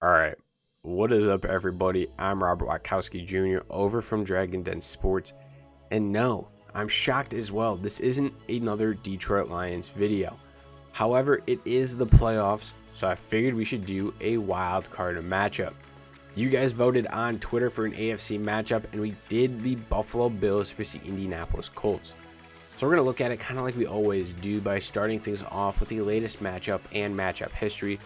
All right. What is up, everybody? I'm Robert Watkowski Jr. over from Dragon Den Sports. And no, I'm shocked as well. This isn't another Detroit Lions video. However, it is the playoffs, so I figured we should do a wild card matchup. You guys voted on Twitter for an AFC matchup, and we did the Buffalo Bills versus the Indianapolis Colts. So we're going to look at it kind of like we always do by starting things off with the latest matchup and matchup history,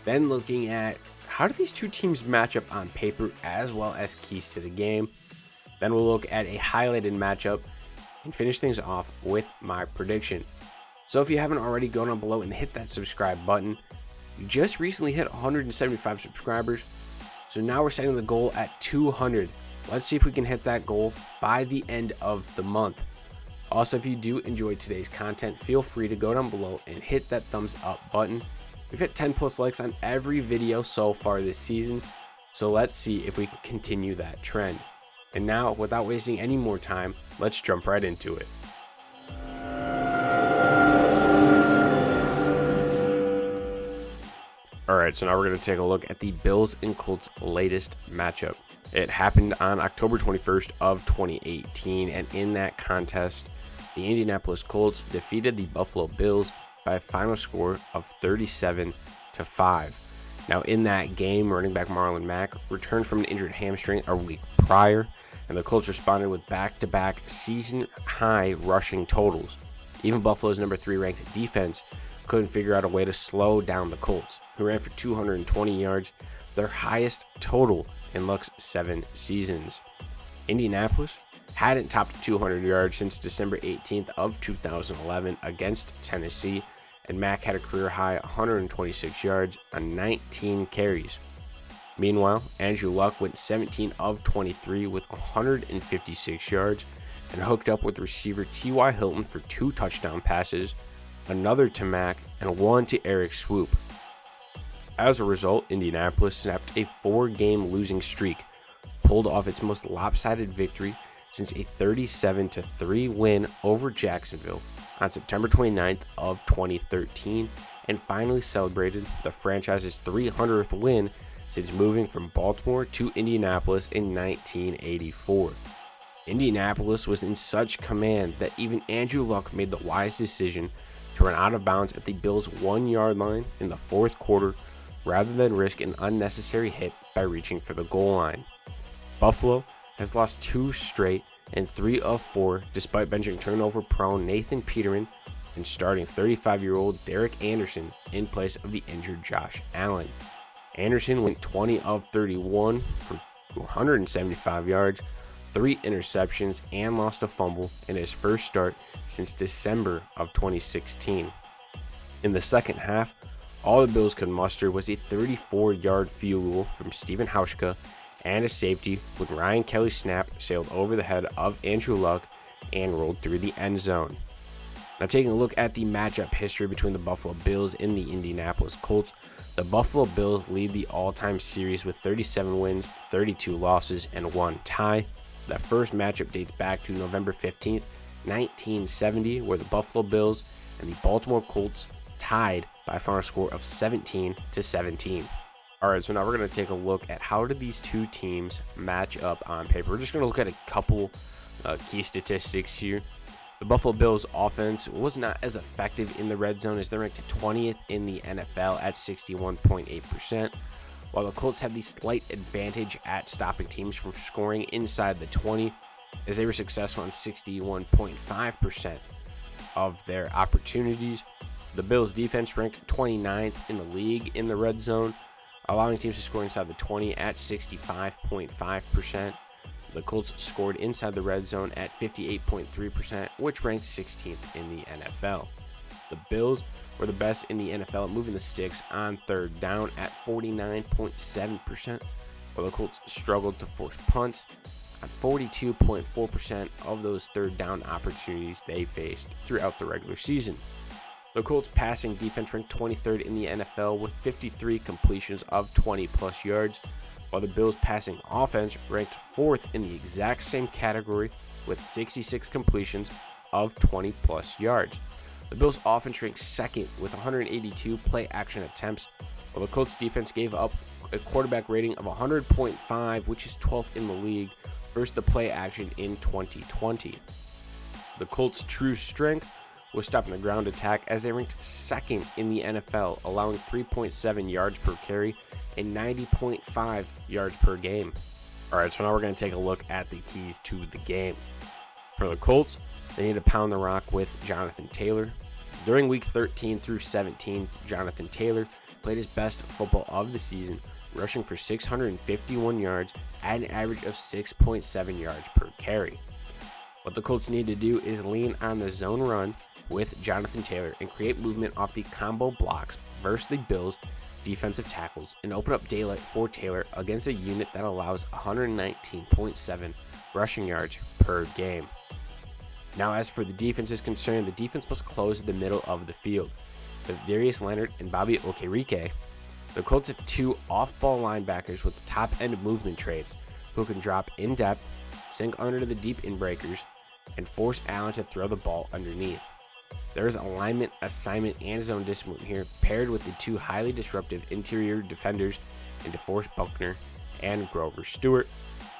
then looking at how do these two teams match up on paper as well as keys to the game. Then we'll look at a highlighted matchup and finish things off with my prediction. So if you haven't already, go down below and hit that subscribe button. We just recently hit 175 subscribers, so now we're setting the goal at 200. Let's see if we can hit that goal by the end of the month. Also, if you do enjoy today's content, feel free to go down below and hit that thumbs up button. We've hit 10 plus likes on every video so far this season, so let's see if we can continue that trend. And now, without wasting any more time, let's jump right into it. Alright, so now we're going to take a look at the Bills and Colts latest matchup. It happened on October 21st of 2018, and in that contest, the Indianapolis Colts defeated the Buffalo Bills by a final score of 37-5. Now, in that game, running back Marlon Mack returned from an injured hamstring a week prior, and the Colts responded with back-to-back season-high rushing totals. Even Buffalo's number 3 ranked defense couldn't figure out a way to slow down the Colts, who ran for 220 yards, their highest total in Luck's 7 seasons. Indianapolis hadn't topped 200 yards since December 18th of 2011 against Tennessee, and Mack had a career high 126 yards on 19 carries. Meanwhile, Andrew Luck went 17 of 23 with 156 yards and hooked up with receiver T.Y. Hilton for 2 touchdown passes, another to Mack, and 1 to Eric Swoop. As a result, Indianapolis snapped a 4-game losing streak, pulled off its most lopsided victory since a 37-3 win over Jacksonville on September 29th of 2013, and finally celebrated the franchise's 300th win since moving from Baltimore to Indianapolis in 1984. Indianapolis was in such command that even Andrew Luck made the wise decision to run out of bounds at the Bills' 1-yard line in the fourth quarter rather than risk an unnecessary hit by reaching for the goal line. Buffalo has lost 2 straight and 3 of 4 despite benching turnover-prone Nathan Peterman and starting 35-year-old Derek Anderson in place of the injured Josh Allen. Anderson went 20 of 31 for 175 yards, 3 interceptions, and lost a fumble in his first start since December of 2016. In the second half, all the Bills could muster was a 34-yard field goal from Steven Hauschka and a safety when Ryan Kelly's snap sailed over the head of Andrew Luck and rolled through the end zone. Now, taking a look at the matchup history between the Buffalo Bills and the Indianapolis Colts, the Buffalo Bills lead the all-time series with 37 wins, 32 losses, and 1 tie. That first matchup dates back to November 15th, 1970, where the Buffalo Bills and the Baltimore Colts tied by a final score of 17-17. Alright, so now we're going to take a look at how did these two teams match up on paper. We're just going to look at a couple key statistics here. The Buffalo Bills offense was not as effective in the red zone as they're ranked 20th in the NFL at 61.8%, while the Colts had the slight advantage at stopping teams from scoring inside the 20 as they were successful on 61.5% of their opportunities. The Bills defense ranked 29th in the league in the red zone, allowing teams to score inside the 20 at 65.5%. The Colts scored inside the red zone at 58.3%, which ranked 16th in the NFL. The Bills were the best in the NFL at moving the sticks on third down at 49.7%, while the Colts struggled to force punts on 42.4% of those third down opportunities they faced throughout the regular season. The Colts passing defense ranked 23rd in the NFL with 53 completions of 20-plus yards, while the Bills' passing offense ranked 4th in the exact same category with 66 completions of 20-plus yards. The Bills' offense ranked 2nd with 182 play-action attempts, while the Colts' defense gave up a quarterback rating of 100.5, which is 12th in the league, versus the play action in 2020. The Colts' true strength was stopping the ground attack, as they ranked second in the NFL, allowing 3.7 yards per carry and 90.5 yards per game. Alright, so now we're going to take a look at the keys to the game. For the Colts, they need to pound the rock with Jonathan Taylor. During week 13 through 17, Jonathan Taylor played his best football of the season, rushing for 651 yards at an average of 6.7 yards per carry. What the Colts need to do is lean on the zone run with Jonathan Taylor and create movement off the combo blocks versus the Bills' defensive tackles and open up daylight for Taylor against a unit that allows 119.7 rushing yards per game. Now, as for the defense is concerned, the defense must close the middle of the field. With Darius Leonard and Bobby Okereke, the Colts have two off-ball linebackers with top-end movement traits who can drop in depth, sink under the deep in-breakers, and force Allen to throw the ball underneath. There is alignment, assignment, and zone discipline here, paired with the two highly disruptive interior defenders in DeForest Buckner and Grover Stewart,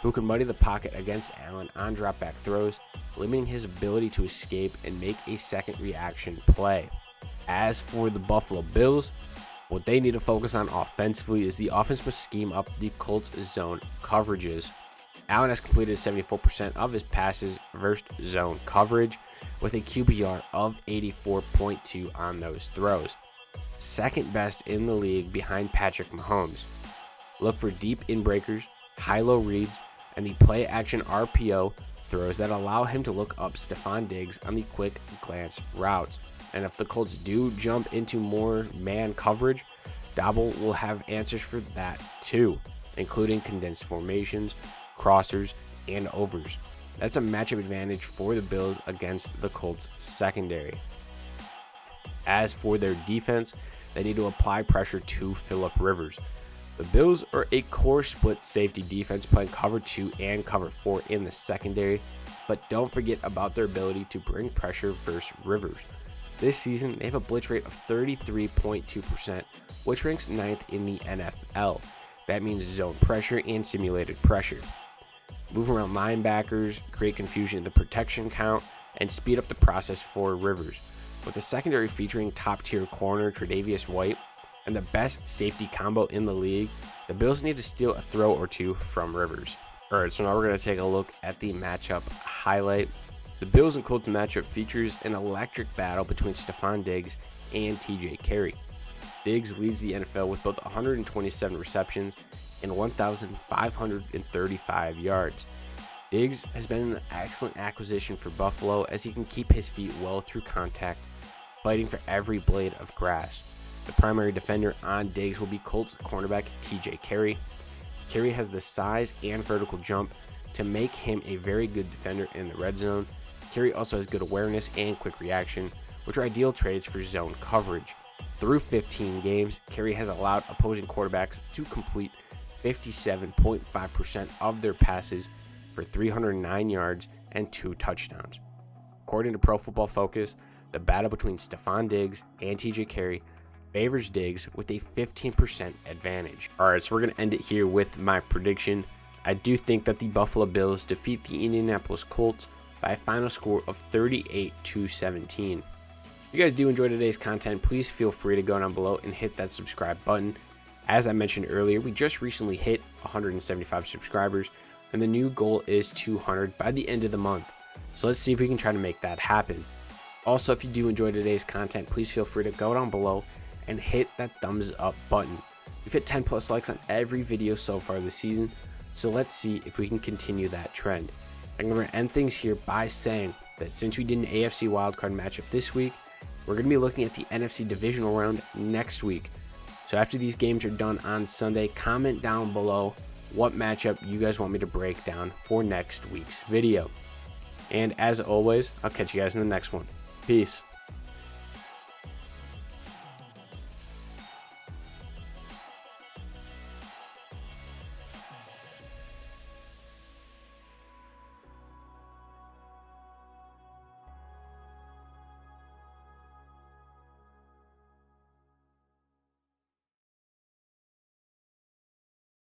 who can muddy the pocket against Allen on drop-back throws, limiting his ability to escape and make a second reaction play. As for the Buffalo Bills, what they need to focus on offensively is the offense must scheme up the Colts' zone coverages. Allen has completed 74% of his passes versus zone coverage, with a QBR of 84.2 on those throws, second best in the league behind Patrick Mahomes. Look for deep in-breakers, high-low reads, and the play-action RPO throws that allow him to look up Stephon Diggs on the quick glance routes. And if the Colts do jump into more man coverage, Dabble will have answers for that too, including condensed formations, crossers, and overs. That's a matchup advantage for the Bills against the Colts secondary. As for their defense, they need to apply pressure to Phillip Rivers. The Bills are a core split safety defense playing cover 2 and cover 4 in the secondary, but don't forget about their ability to bring pressure versus Rivers. This season, they have a blitz rate of 33.2%, which ranks 9th in the NFL. That means zone pressure and simulated pressure. Move around linebackers, create confusion in the protection count, and speed up the process for Rivers. With the secondary featuring top-tier corner Tre'Davious White and the best safety combo in the league, the Bills need to steal a throw or two from Rivers. Alright, so now we're going to take a look at the matchup highlight. The Bills and Colts matchup features an electric battle between Stephon Diggs and TJ Carey. Diggs leads the NFL with both 127 receptions and 1,535 yards. Diggs has been an excellent acquisition for Buffalo, as he can keep his feet well through contact, fighting for every blade of grass. The primary defender on Diggs will be Colts cornerback TJ Carey. Carey has the size and vertical jump to make him a very good defender in the red zone. Carey also has good awareness and quick reaction, which are ideal traits for zone coverage. Through 15 games, Carey has allowed opposing quarterbacks to complete 57.5% of their passes for 309 yards and 2 touchdowns. According to Pro Football Focus, the battle between Stephon Diggs and TJ Carey favors Diggs with a 15% advantage. Alright, so we're going to end it here with my prediction. I do think that the Buffalo Bills defeat the Indianapolis Colts by a final score of 38-17. If you guys do enjoy today's content, please feel free to go down below and hit that subscribe button. As I mentioned earlier, we just recently hit 175 subscribers, and the new goal is 200 by the end of the month. So let's see if we can try to make that happen. Also, if you do enjoy today's content, please feel free to go down below and hit that thumbs up button. We've hit 10 plus likes on every video so far this season, so let's see if we can continue that trend. I'm going to end things here by saying that since we did an AFC Wildcard matchup this week, we're going to be looking at the NFC Divisional Round next week. So after these games are done on Sunday, comment down below what matchup you guys want me to break down for next week's video. And as always, I'll catch you guys in the next one. Peace.